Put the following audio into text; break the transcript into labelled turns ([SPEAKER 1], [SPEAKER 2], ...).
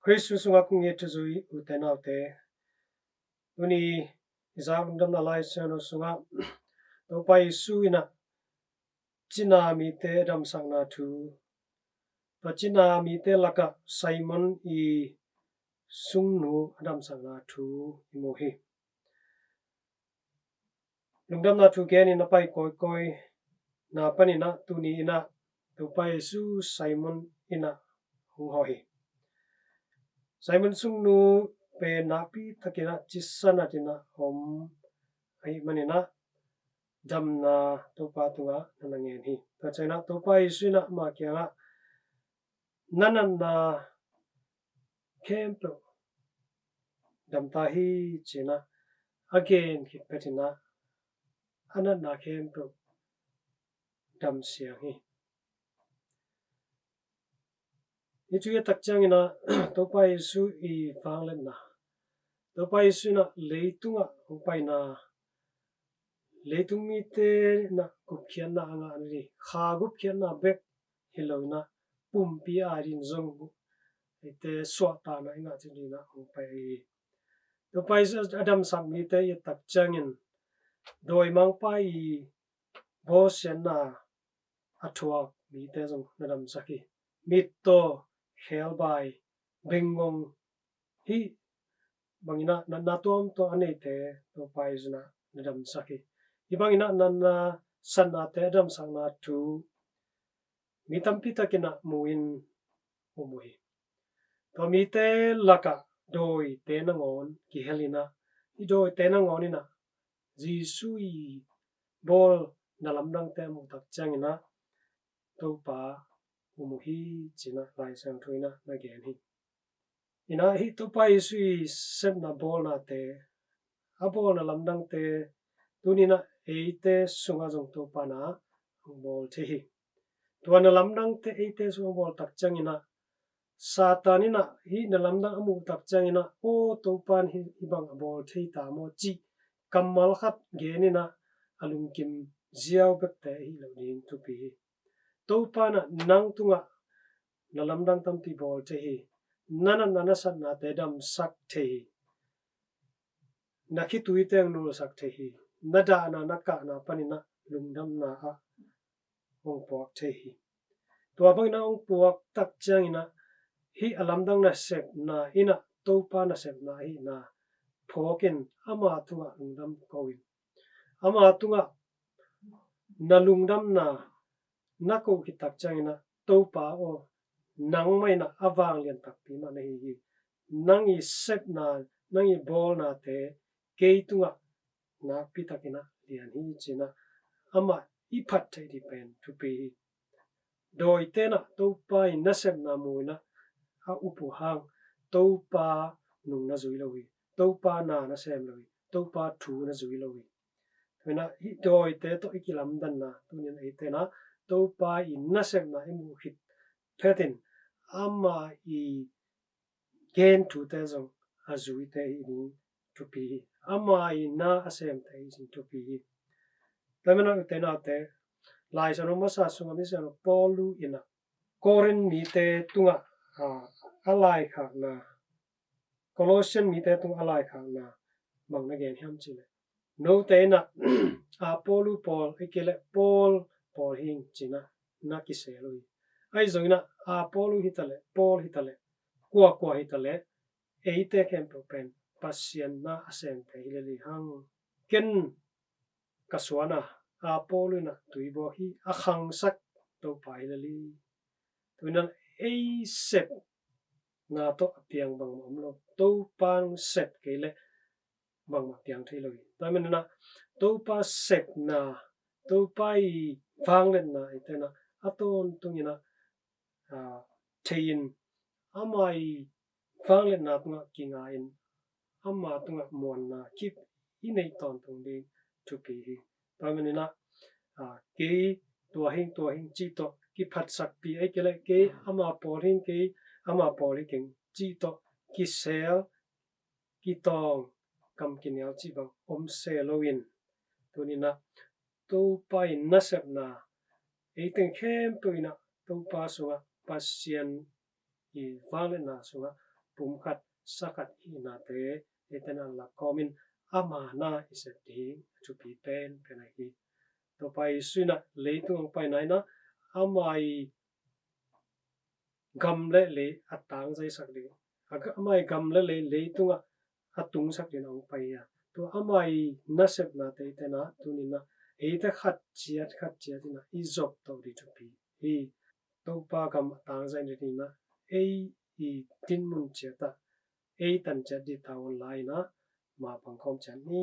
[SPEAKER 1] Kristu sunga kungi tuzui utenaute uni izagum dam nalai seno sunga topai suina china mi te dam sangna thu pachina mi te laka Simon I sungnu adam sangna thu imohi lungdam na thu geni na pai koi koi na pani na tuni ina topai su Simon ina hunghohi Simon sungnu pe napi takina chisana tina hom ai manina damna topa tunga nanangen hi tachena topa isuna ma kyanga nananna kempo damta hi chena again ki petina ananna kempo dam siang hi ichuya takchangina topa isu I fanglenna topa isuna leitunga upaina leitung mi te na kupkhian na anga ri kha gupkhian na bek hilona pumpi arin zong ite swata na inga chilina upai topai adam sak mi te tak changin doi mang pai bosian na athua mi te zong nadam saki mitto khelbai bengong hi bangina na tom to anei te topai zuna nadam saki ibangina nanna sanna te adam sangna thu mitampi takina muin umui to mi te laka doi te na ngon ki helina I doi te na ngonina jisui bol nalamdang te mu tak changina topa umuhi china lai sang thuina na gen hi ina hi topa isui sep na bol na te a bol na lamdang te tunina eite sunga jong topa na bol the hi tuana lamdang te eite sunga bol tak changina satanina hi na lamdang amu tak changina o topan hi ibang bol thei ta mo chi kamal khat genina alungkim ziaw bek te hi lo ding tu pi topana nang tunga na lamdang tampi bol the hi nana sat na te dam sak the hi nakhi tuite ang nul sak the hi nada na naka na panina lungdam na a ong puak the hi tua bangina ong puak tak changina hi alamdang na sep na ina topa na sep na hi na phokin ama tunga lungdam kowin ama tunga na lungdam na nako ki tak changina topa o nangmai na awang lian tak pi ma nei hi nangi sep na nangi bol na te keitunga na pitakina lian hi china ama iphat thei dipen tu pi doi te na topa I na sep na muina a upu hang topa nung na zui lowi topa na sem lowi topa thu na zui lowi na hi doi te to ikilam dan na tunin ei te na topa I na sep na imu hit phetin ama I gen thu te zong a zui te I ni tu pi ama I na asem te I sin tu pi tamena te na te lai sa no masa sunga mi sa no polu ina korin mi te tunga alai kha na Colossian mi te tunga alai kha na bang na gen ham chile no te na a polu pol ikele pol hing china na ki se loi ai zongina a polu hitale kwa hitale eite kem propen pasien na asem te hileli hang ken kaswana a polu na tuibo hi a khang sak to pai lali tuinan ei sep na to piang bang omlo to pang sep kele bang ma piang thei loi tamena to pa sep na to pai phanglen na itena aton tungina thein amai phanglen na tunga kinga in ama tunga mon na kip inei ton tung ding tu pi tamena ke tua hing chi to ki phat sak pi ai kele ke ama poring ke ama pori king chi to ki sel ki tong kam kinyal chi bang om selowin tunina to pai na sep na eiten khem tuina to pa sunga pasien I vale na sunga pum khat sakhat hi na te etena la komin ama na iseti chu pi pen penai hi to pai suina leitung pai nai na amai gamle le atang jai sak ding aga amai gamle le leitunga atung sak din ong pai ya to amai na sep na te tena tunina eita khat chiat na izop to ri chu pi hi to pa kam tang jai ni na ei I tin mun cheta ei tan chat di tawon lai na ma pangkhom chan ni